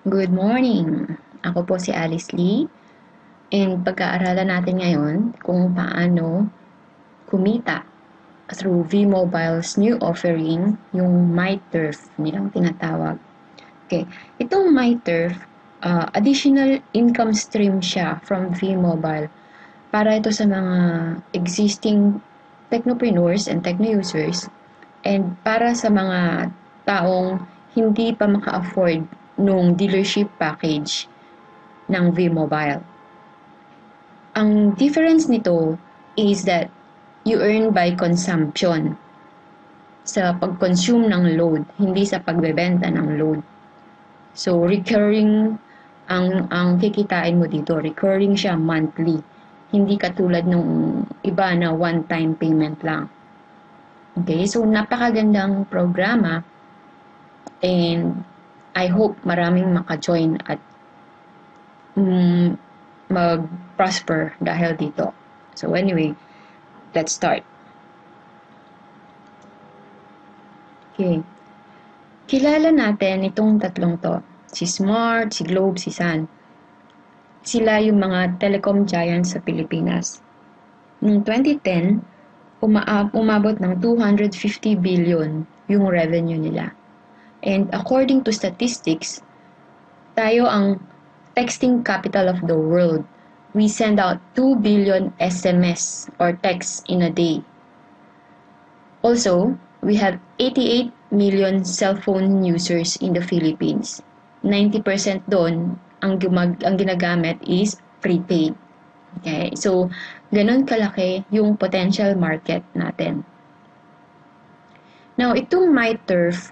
Good morning! Ako po si Alice Lee and pag-aaralan natin ngayon kung paano kumita through V-Mobile's new offering, yung MyTurf nilang tinatawag. Okay, itong MyTurf, additional income stream siya from V-Mobile para ito sa mga existing technopreneurs and techno users and para sa mga taong hindi pa maka-afford nung dealership package ng V-Mobile. Ang difference nito is that you earn by consumption sa pag-consume ng load, hindi sa pagbebenta ng load. So, recurring ang kikitain mo dito. Recurring siya monthly. Hindi katulad ng iba na one-time payment lang. Okay, so napakagandang programa and I hope maraming maka-join at mag-prosper dahil dito. So anyway, let's start. Okay. Kilala natin itong tatlong to. Si Smart, si Globe, si Sun. Sila yung mga telecom giants sa Pilipinas. Noong 2010, umabot ng 250 billion yung revenue nila. And according to statistics, tayo ang texting capital of the world. We send out 2 billion SMS or texts in a day. Also, we have 88 million cell phone users in the Philippines. 90% doon, ang ginagamit is prepaid. Okay? So, ganun kalaki yung potential market natin. Now, itong MyTurf,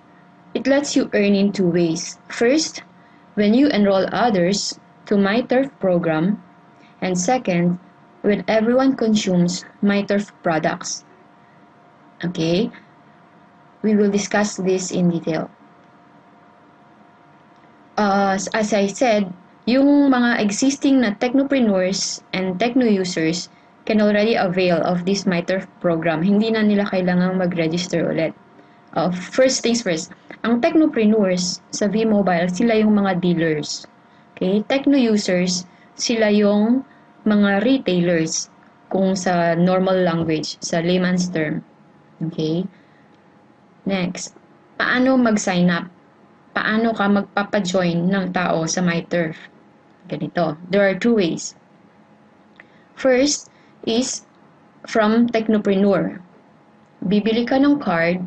it lets you earn in two ways. First, when you enroll others to MyTurf program, and second, when everyone consumes MyTurf products. Okay? We will discuss this in detail. As I said, yung mga existing na technopreneurs and techno users can already avail of this MyTurf program. Hindi na nila kailangang mag-register ulit. First things first, ang technopreneurs sa V-Mobile, sila yung mga dealers. Okay? Techno users, sila yung mga retailers kung sa normal language, sa layman's term. Okay? Next, paano mag-sign up? Paano ka magpapa-join ng tao sa MyTurf? Ganito. There are two ways. First is from technopreneur. Bibili ka ng card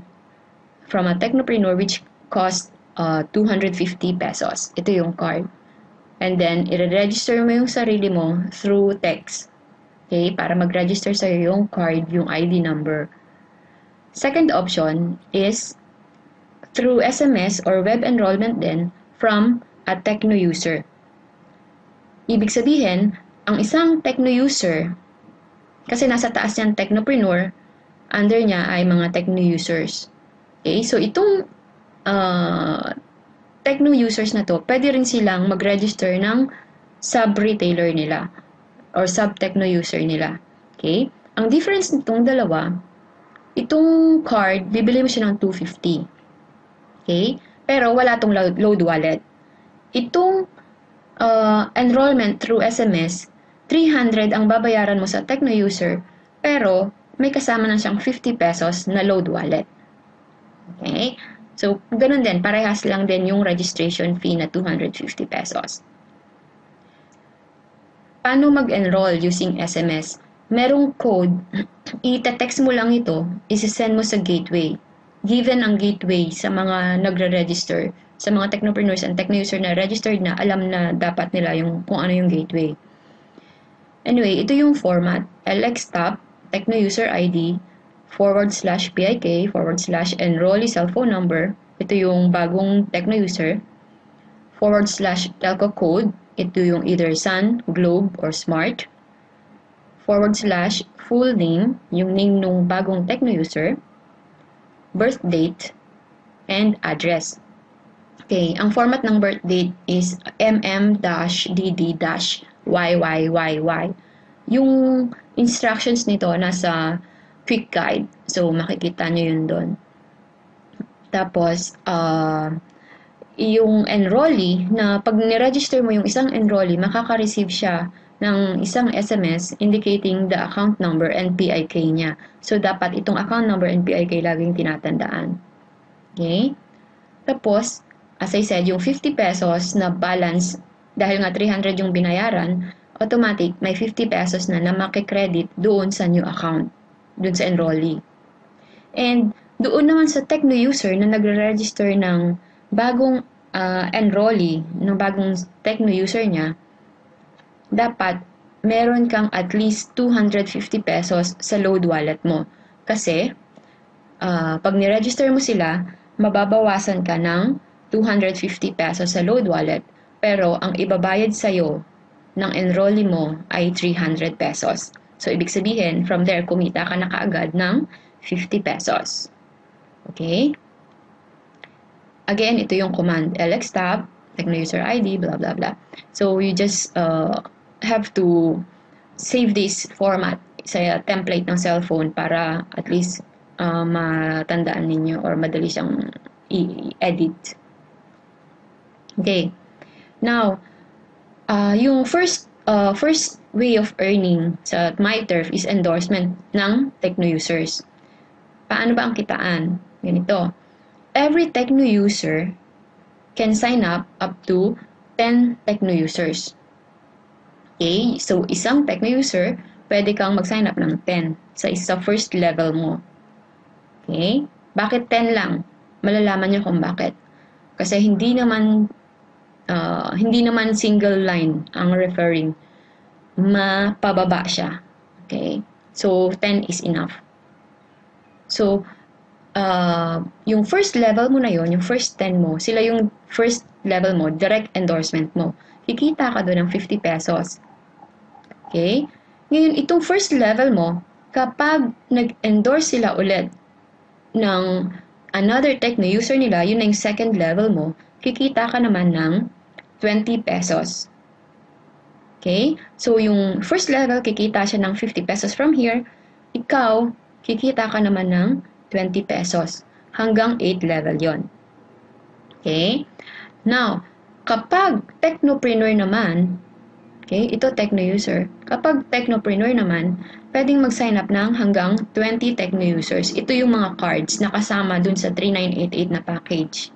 from a technopreneur which cost 250 pesos. Ito yung card. And then, i-register mo yung sarili mo through text. Okay? Para mag-register sa'yo yung card, yung ID number. Second option is through SMS or web enrollment din from a techno user. Ibig sabihin, ang isang techno user, kasi nasa taas yan technopreneur, under niya ay mga techno users. Okay? So, itong techno users na to, pwede rin silang mag-register ng sub-retailer nila or sub-techno user nila. Okay? Ang difference nitong dalawa, itong card, bibili mo siya ng 250. Okay? Pero wala tong load wallet. Itong enrollment through SMS, 300 ang babayaran mo sa techno user, pero may kasama na siyang 50 pesos na load wallet. Okay? So, ganun din. Parehas lang din yung registration fee na 250 pesos. Paano mag-enroll using SMS? Merong code, ita-text mo lang ito, isi-send mo sa gateway. Given ang gateway sa mga nagre-register, sa mga technopreneurs and techno user na registered na, alam na dapat nila yung kung ano yung gateway. Anyway, ito yung format. LXTAP, techno user ID, /PIK, /enrollee cellphone number. Ito yung bagong techno user. /telco code. Ito yung either Sun, Globe, or Smart. /full name, yung name nung bagong techno user. Birth date, and address. Okay, ang format ng birth date is mm-dd-YYYY. Yung instructions nito nasa quick guide. So, makikita nyo yun doon. Tapos, yung enrollee na pag niregister mo yung isang enrollee, makaka-receive siya ng isang SMS indicating the account number and PIK niya. So, dapat itong account number and PIK laging tinatandaan. Okay? Tapos, as I said, yung 50 pesos na balance, dahil nga 300 yung binayaran, automatic may 50 pesos na makikredit doon sa new account, doon sa enrollee. And doon naman sa Tecno user na nagre-register ng bagong enrollee, ng bagong Tecno user niya, dapat meron kang at least 250 pesos sa load wallet mo. Kasi, pag niregister mo sila, mababawasan ka ng 250 pesos sa load wallet, pero ang ibabayad sa'yo ng enrollee mo ay 300 pesos. So, ibig sabihin, from there, kumita ka na kaagad ng 50 pesos. Okay? Again, ito yung command lxtab, Tecno user ID, blah, blah, blah. So, you just have to save this format sa template ng cellphone para at least matandaan ninyo or madali siyang i-edit. Okay. Now, yung first way of earning sa MyTurf is endorsement ng Tecno users. Paano ba ang kitaan? Ganito. Every Tecno user can sign up to 10 Tecno users. Okay? So, isang Tecno user, pwede kang mag-sign up ng 10 sa first level mo. Okay? Bakit 10 lang? Malalaman niyo kung bakit. Kasi hindi naman single line ang referring. Mapababa siya. Okay? So, 10 is enough. So, yung first level mo na yon, yung first 10 mo, sila yung first level mo, direct endorsement mo. Kikita ka doon ng 50 pesos. Okay? Ngayon, itong first level mo, kapag nag-endorse sila ulit ng another Tecno user nila, yun na yung second level mo, kikita ka naman ng 20 pesos. Okay? So, yung first level, kikita siya ng 50 pesos from here. Ikaw, kikita ka naman ng 20 pesos. Hanggang 8 level yon. Okay? Now, kapag Technopreneur naman, okay, ito Tecno user. Kapag Technopreneur naman, pwedeng mag-sign up ng hanggang 20 Tecno users. Ito yung mga cards na kasama dun sa 3988 na package.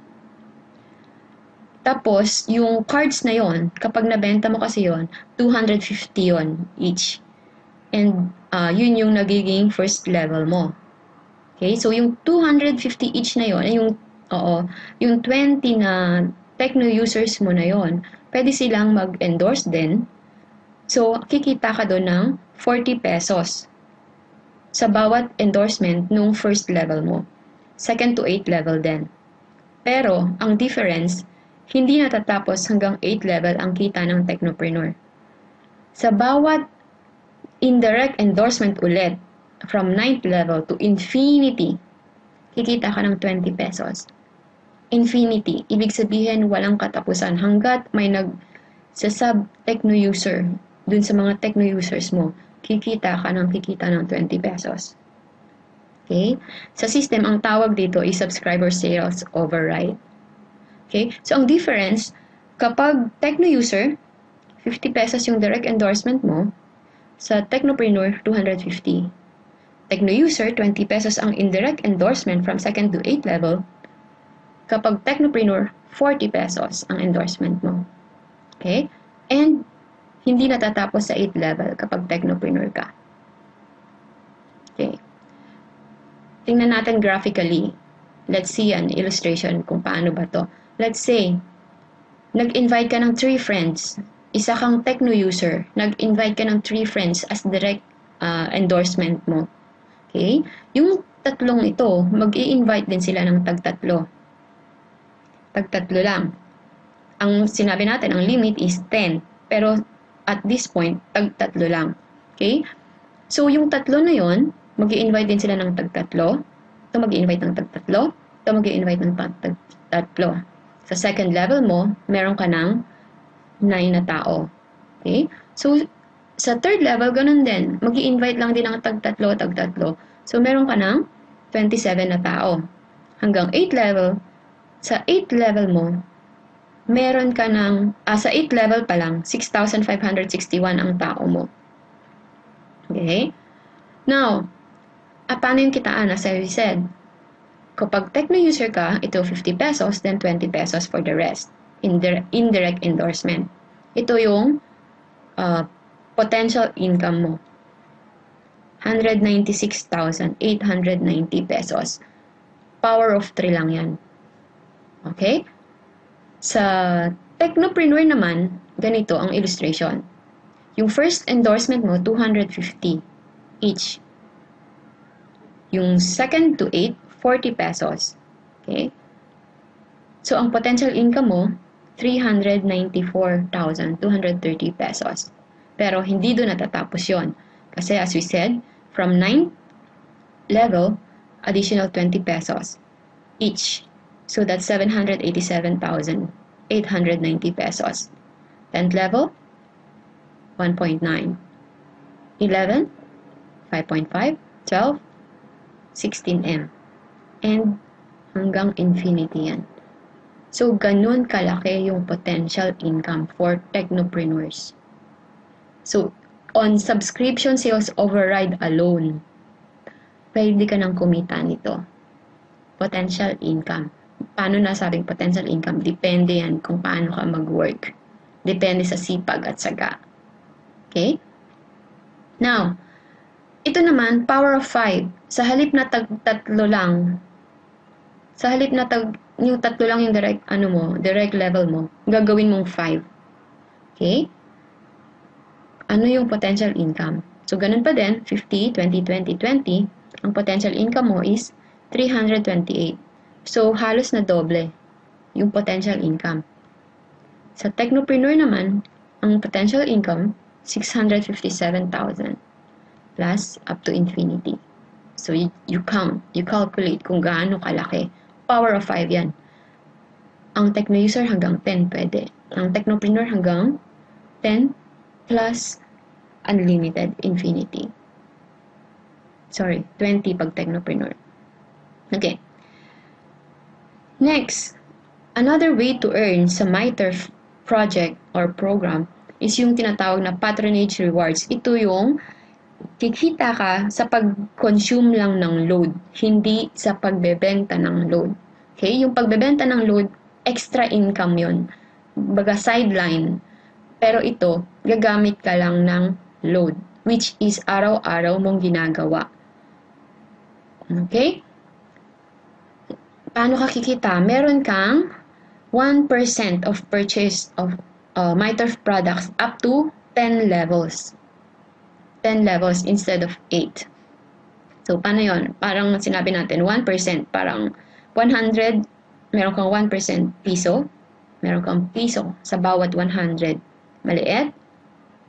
Tapos, yung cards na yon, kapag nabenta mo kasi yon, 250 yon each. And yun yung nagiging first level mo. Okay? So, yung 250 each na yon, yung 20 na Tecno users mo na yon, pwede silang mag-endorse din. So, kikita ka doon ng 40 pesos sa bawat endorsement nung first level mo. Second to 8 level din. Pero, ang difference, hindi natatapos hanggang 8 level ang kita ng Technopreneur. Sa bawat indirect endorsement ulit, from 9th level to infinity, kikita ka ng 20 pesos. Infinity, ibig sabihin walang katapusan hanggat may nag-sub Tecno user dun sa mga Tecno users mo, kikita ng 20 pesos. Okay? Sa system, ang tawag dito is subscriber sales override. Okay? So, ang difference, kapag Tecno user, 50 pesos yung direct endorsement mo, sa Technopreneur, 250. Tecno user, 20 pesos ang indirect endorsement from 2nd to 8th level. Kapag Technopreneur, 40 pesos ang endorsement mo. Okay? And, hindi natatapos sa 8th level kapag Technopreneur ka. Okay. Tingnan natin graphically. Let's see an illustration kung paano ba to. Let's say, nag-invite ka ng 3 friends. Isa kang Tecno user. Nag-invite ka ng 3 friends as direct endorsement mo. Okay? Yung tatlong ito, mag-i-invite din sila ng tag-tatlo. Tag-tatlo lang. Ang sinabi natin, ang limit is 10. Pero at this point, tag-tatlo lang. Okay? So, yung tatlo na yon, mag-i-invite din sila ng tag-tatlo. Ito mag-i-invite ng tag-tatlo. Ito mag-i-invite ng tag-tatlo. Sa second level mo, meron ka ng 9 na tao. Okay? So, sa third level, ganun din. Mag-i-invite lang din ng tag-tatlo. So, meron ka ng 27 na tao. Hanggang 8 level, sa 8 level mo, meron ka ng, sa 8th level pa lang, 6,561 ang tao mo. Okay? Now, paano yung kitaan? As I said, kapag techno user ka, ito 50 pesos, then 20 pesos for the rest. Indirect endorsement. Ito yung potential income mo. 196,890 pesos. Power of 3 lang yan. Okay? Sa technopreneur naman, ganito ang illustration. Yung first endorsement mo, 250 each. Yung second to 8, 40 pesos. Okay? So, ang potential income mo, 394,230 pesos. Pero hindi doon natatapos yon. Kasi as we said, from 9th level, additional 20 pesos each. So, that's 787,890 pesos. 10th level, 1.9. 11, 5.5, 12, 16M. And hanggang infinity yan. So, ganun kalaki yung potential income for technopreneurs. So, on subscription sales override alone, pwede ka nang kumita nito. Potential income. Paano nasabing potential income? Depende yan kung paano ka mag-work. Depende sa sipag at saga. Okay? Now, ito naman, power of 5. Sa halip na tatlo lang, yung tatlo lang yung direct level mo, gagawin mong 5. Okay? Ano yung potential income? So, ganun pa din, 50, 20, 20, 20. Ang potential income mo is 328. So, halos na doble yung potential income. Sa technopreneur naman, ang potential income, 657,000 plus up to infinity. So, you calculate kung gaano kalaki. Power of 5 yan. Ang techno user hanggang 10 pwede. Ang technopreneur hanggang 10 plus unlimited infinity. Sorry, 20 pag technopreneur. Okay. Next, another way to earn sa MyTurf project or program is yung tinatawag na patronage rewards. Ito yung kikita ka sa pag-consume lang ng load, hindi sa pagbebenta ng load. Okay? Yung pagbebenta ng load, extra income yun. Baga sideline. Pero ito, gagamit ka lang ng load, which is araw-araw mong ginagawa. Okay? Paano ka kikita? Meron kang 1% of purchase of MyTurf products up to 10 levels. 10 levels instead of 8. So, paano yon? Parang sinabi natin, 1%. Parang 100, meron kang 1% piso. Meron kang piso sa bawat 100. Maliit?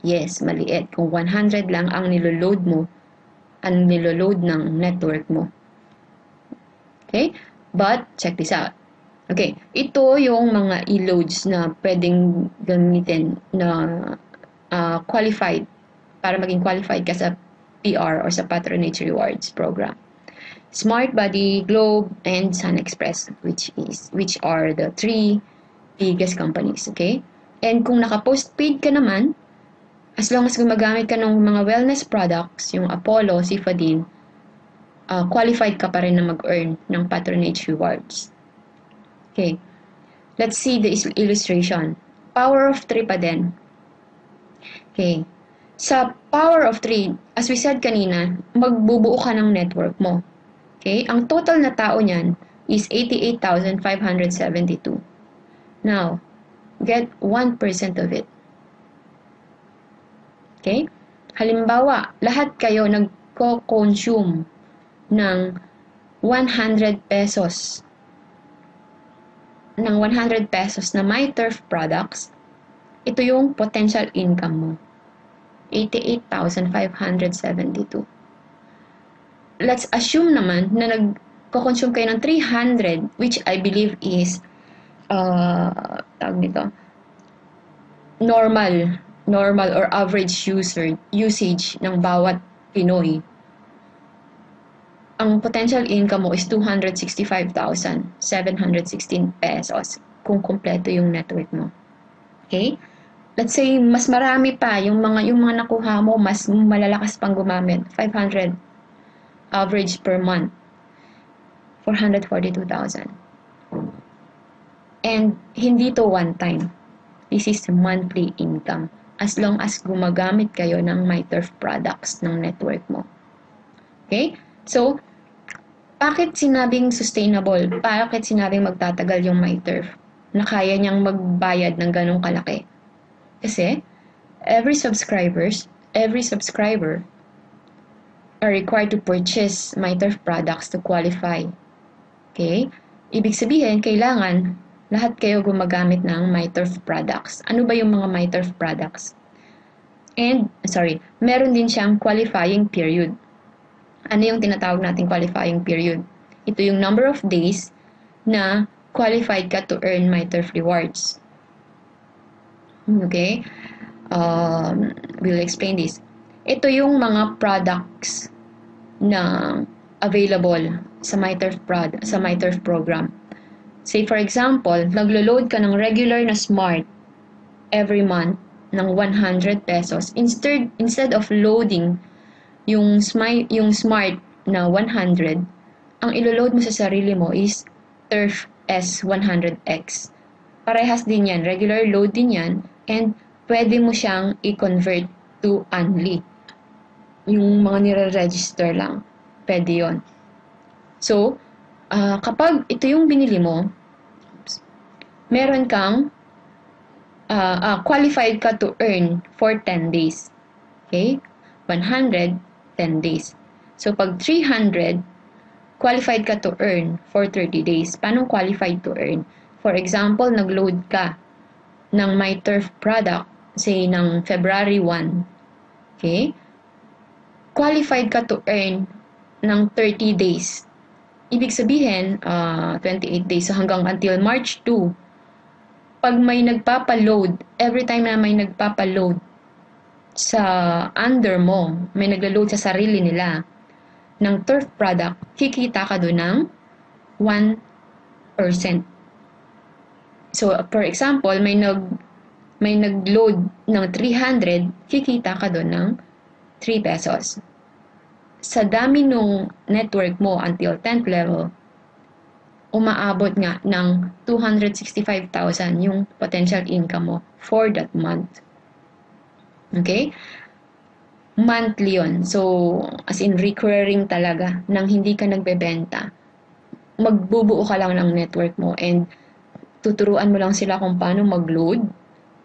Yes, maliit. Kung 100 lang ang niloload mo, ang niloload ng network mo. Okay? But, check this out. Okay, ito yung mga e-loads na pwedeng gamitin na qualified para maging qualified ka sa PR or sa Patronage Rewards program. Smart Buddy, Globe, and Sun Express, which are the 3 biggest companies, okay? And kung naka-postpaid ka naman, as long as gumagamit ka ng mga wellness products, yung Apollo, Cifadin, qualified ka pa rin na mag-earn ng Patronage Rewards. Okay, let's see the illustration. Power of 3 pa din. Okay, sa power of 3, as we said kanina, magbubuo ka ng network mo. Okay, ang total na tao niyan is 88,572. Now, get 1% of it. Okay, halimbawa, lahat kayo nagko-consume ng 100 pesos na MyTurf products, ito yung potential income mo. 88,572. Let's assume naman na nagko-consume kayo ng 300, which I believe is normal or average usage ng bawat Pinoy. Ang potential income mo is 265,716 pesos. kung kumpleto yung network mo. Okay? Let's say, mas marami pa, yung mga nakuha mo, mas malalakas pang gumamit. 500 average per month. 442,000. And hindi to one time. This is monthly income. As long as gumagamit kayo ng MyTurf products ng network mo. Okay? So, bakit sinabing sustainable? Bakit sinabing magtatagal yung MyTurf? Na kaya niyang magbayad ng ganong kalaki? Kasi, every subscriber are required to purchase MyTurf products to qualify. Okay? Ibig sabihin, kailangan lahat kayo gumagamit ng MyTurf products. Ano ba yung mga MyTurf products? Meron din siyang qualifying period. Ano yung tinatawag nating qualifying period? Ito yung number of days na qualified ka to earn MyTurf rewards. Okay? We'll explain this. Ito yung mga products na available sa MyTurf program. Say for example, naglo-load ka ng regular na Smart every month ng 100 pesos. Instead of loading yung Smart na 100, ang ilo-load mo sa sarili mo is Turf S100X. Parehas din yan, regular load din yan, and pwede mo siyang i-convert to Unli. Yung mga nire-register lang, pwede yon. So, kapag ito yung binili mo, meron kang qualified ka to earn for 10 days. Okay? 100, 10 days. So, pag 300, qualified ka to earn for 30 days. Paano qualified to earn? For example, nag-load ka ng MyTurf product, say, ng February 1. Okay? Qualified ka to earn ng 30 days. Ibig sabihin, 28 days. So, hanggang until March 2, pag may nagpapaload, every time na may nagpapaload sa under mo, may nagla-load sa sarili nila ng turf product, kikita ka doon ng 1%. So, for example, may nag-load ng 300, kikita ka doon ng 3 pesos. Sa dami nung network mo until 10th level, umaabot nga ng 265,000 yung potential income mo for that month. Okay? Monthly yun. So, as in recurring talaga, nang hindi ka nagbebenta. Magbubuo ka lang ng network mo and tuturuan mo lang sila kung paano mag-load,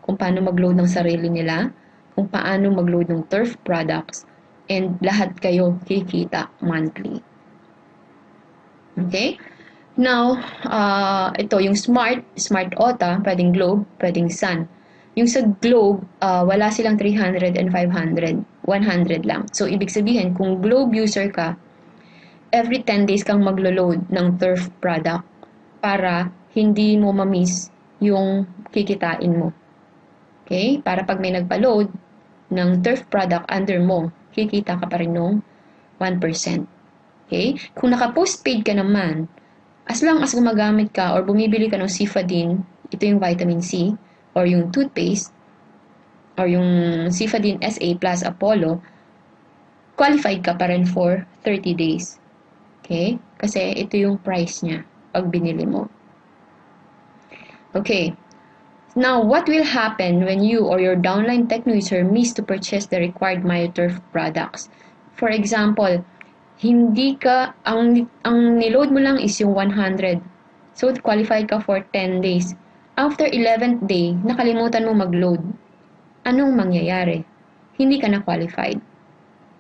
kung paano mag-load ng sarili nila, kung paano mag-load ng turf products, and lahat kayo kikita monthly. Okay? Now, ito yung Smart OTA, pwedeng Globe, pwedeng Sun. Yung sa Globe, wala silang 300 and 500, 100 lang. So, ibig sabihin, kung Globe user ka, every 10 days kang maglo-load ng turf product para hindi mo ma-miss yung kikitain mo. Okay? Para pag may nagpa-load ng turf product under mo, kikita ka pa rin ng 1%. Okay? Kung naka-postpaid ka naman, as long as gumagamit ka or bumibili ka ng Cifadin, ito yung vitamin C, or yung toothpaste, or yung Cifadin SA plus Apollo, qualified ka pa rin for 30 days. Okay? Kasi ito yung price niya pag binili mo. Okay. Now, what will happen when you or your downline techno user miss to purchase the required MyTurf products? For example, hindi ka, ang niload mo lang is yung 100. So, qualified ka for 10 days. After 11th day, nakalimutan mo mag-load. Anong mangyayari? Hindi ka na qualified.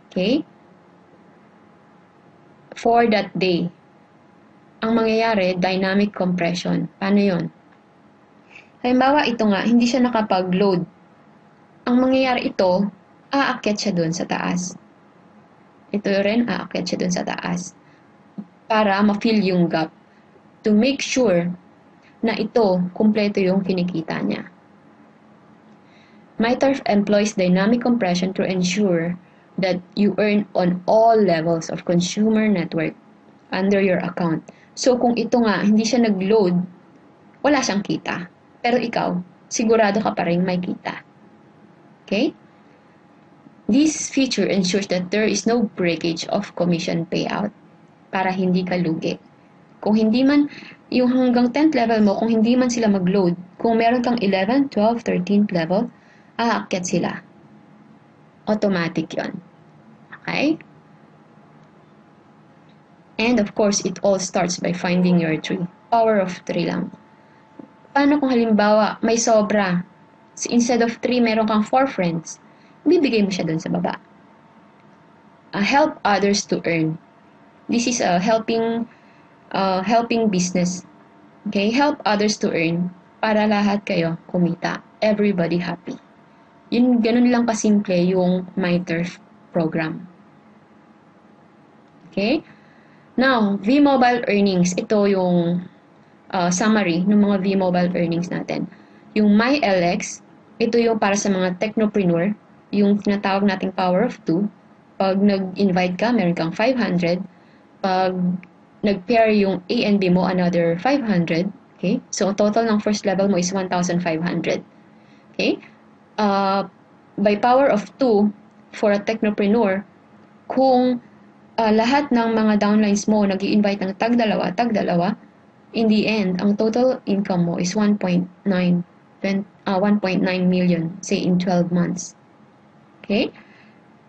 Okay? For that day, ang mangyayari, dynamic compression. Paano yon? Halimbawa, ito nga, hindi siya nakapag-load. Ang mangyayari ito, aakyat siya dun sa taas. Ito rin, aakyat siya dun sa taas. Para ma-fill yung gap. To make sure na ito, kumpleto yung kinikita niya. MyTurf employs dynamic compression to ensure that you earn on all levels of consumer network under your account. So, kung ito nga, hindi siya nag-load, wala siyang kita. Pero ikaw, sigurado ka pa rin may kita. Okay? This feature ensures that there is no breakage of commission payout para hindi ka lugi. Kung hindi man, yung hanggang 10th level mo, kung hindi man sila mag-load, kung meron kang 11, 12, 13th level, aakyat sila. Automatic yon. Okay? And of course, it all starts by finding your tree. Power of 3 lang. Paano kung halimbawa, may sobra? So instead of 3, meron kang 4 friends. Bibigay mo siya dun sa baba. Help others to earn. This is a helping business. Okay? Help others to earn para lahat kayo kumita. Everybody happy. Yun, ganun lang kasimple yung MyTurf program. Okay? Now, V-Mobile earnings. Ito yung summary ng mga V-Mobile earnings natin. Yung MyLX, ito yung para sa mga technopreneur, yung tinatawag nating power of 2. Pag nag-invite ka, meron kang 500. Pag nag-pair yung A and B mo, another 500. Okay? So, total ng first level mo is 1,500. Okay? By power of 2, for a technopreneur, kung lahat ng mga downlines mo nag-i-invite ng tag-dalawa, in the end, ang total income mo is 1.9 million, say in 12 months. Okay?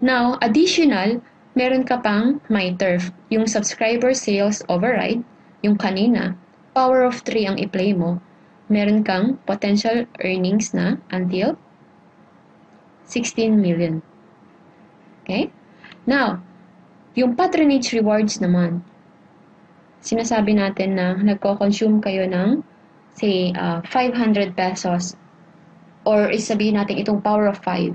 Now, additional, meron ka pang MyTurf, yung subscriber sales override, yung kanina, power of 3 ang i-play mo, meron kang potential earnings na until 16 million. Okay? Now, yung patronage rewards naman, sinasabi natin na nagko-consume kayo ng, say, 500 pesos, or isabihin natin itong power of 5,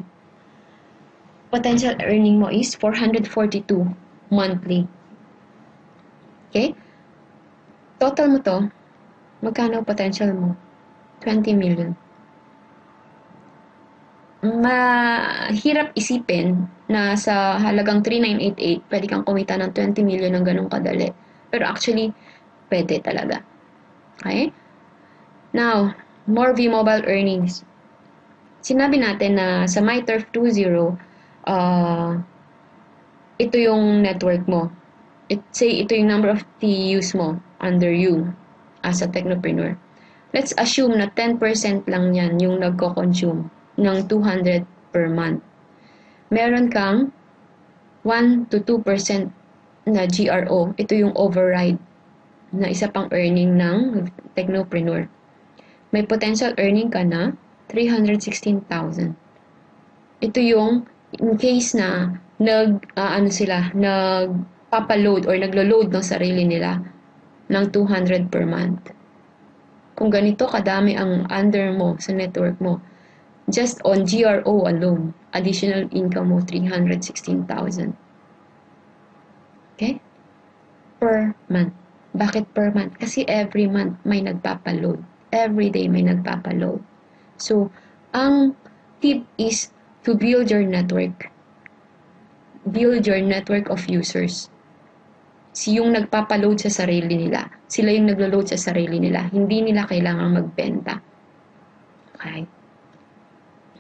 potential earning mo is 442 monthly. Okay? Total mo to, magkano potential mo? 20 million. Mahirap isipin na sa halagang 3,988, pwede kang kumita ng 20 million ng ganong kadali. Pero actually, pwede talaga. Okay? Now, more V-Mobile earnings. Sinabi natin na sa MyTurf 2.0, ito yung network mo. Say, ito yung number of TUs mo under you as a technopreneur. Let's assume na 10% lang yan yung nagko-consume ng 200 per month. Meron kang 1 to 2% na GRO. Ito yung override na isa pang earning ng technopreneur. May potential earning ka na 316,000. Ito yung in case na nagpapaload or naglo-load ng sarili nila ng 200 per month. Kung ganito kadami ang under mo sa network mo, just on GRO alone, additional income mo 316,000. Okay? Per month. Bakit per month? Kasi every month may nagpapaload. Every day may nagpapaload. So, ang tip is to build your network. Build your network of users. Yung nagpapaload sa sarili nila. Sila yung naglo-load sa sarili nila. Hindi nila kailangang magbenta. Okay?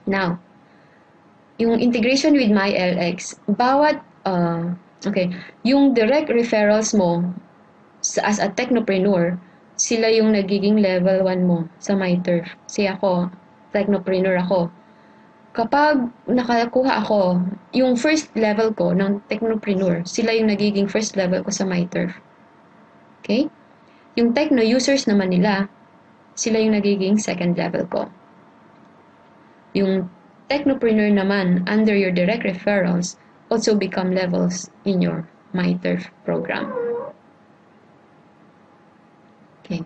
Now, yung integration with MyLX, yung direct referrals mo as a technopreneur, sila yung nagiging level 1 mo sa MyTurf. Kasi ako, technopreneur ako. Kapag nakakuha ako, yung first level ko ng technopreneur, sila yung nagiging first level ko sa MyTurf. Okay? Yung techno users naman nila, sila yung nagiging second level ko. Yung technopreneur naman, under your direct referrals, also become levels in your MyTurf program. Okay.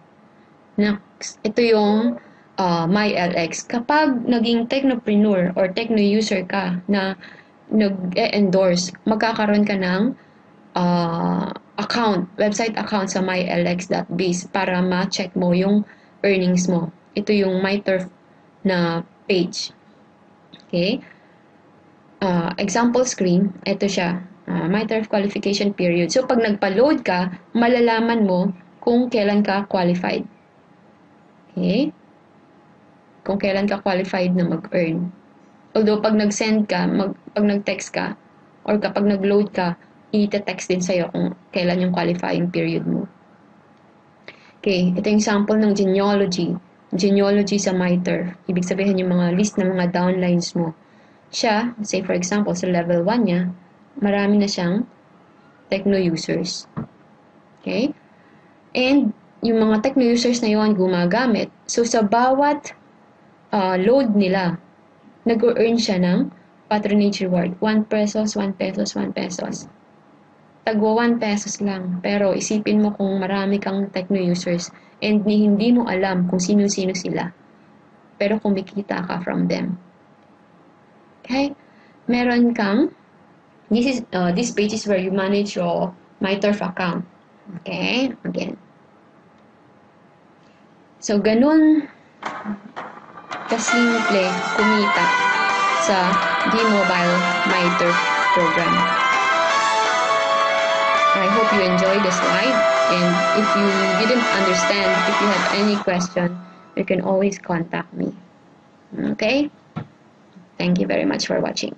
Next, ito yung MyLX. Kapag naging technopreneur or techno-user ka na nag-endorse, magkakaroon ka ng website account sa MyLX.biz para ma-check mo yung earnings mo. Ito yung MyTurf na page. Okay? Example screen, ito siya. MyTurf qualification period. So, pag nagpa-load ka, malalaman mo kung kailan ka qualified. Okay? Kung kailan ka qualified na mag-earn. Although, pag nag-send ka, pag nag-text ka, or kapag nag-load ka, i-text din sa'yo kung kailan yung qualifying period mo. Okay, ito yung sample ng genealogy. Genealogy sa MITRE. Ibig sabihin yung mga list ng mga downlines mo. Siya, say for example, sa level 1 niya, marami na siyang techno users. Okay? And yung mga techno users na yun gumagamit. So, sa bawat load nila, nag-earn siya ng patronage reward. 1 pesos, 1 pesos, 1 pesos. Tagwa 1 pesos lang. Pero isipin mo kung marami kang techno users and hindi mo alam kung sino-sino sila. Pero kumikita ka from them. Okay? Meron kang, this page is where you manage your MyTurf account. Okay? Again. So, ganun kasimple kumita sa D-Mobile MyTurf program. I hope you enjoyed the slide, and if you didn't understand, if you have any question, you can always contact me. Okay? Thank you very much for watching.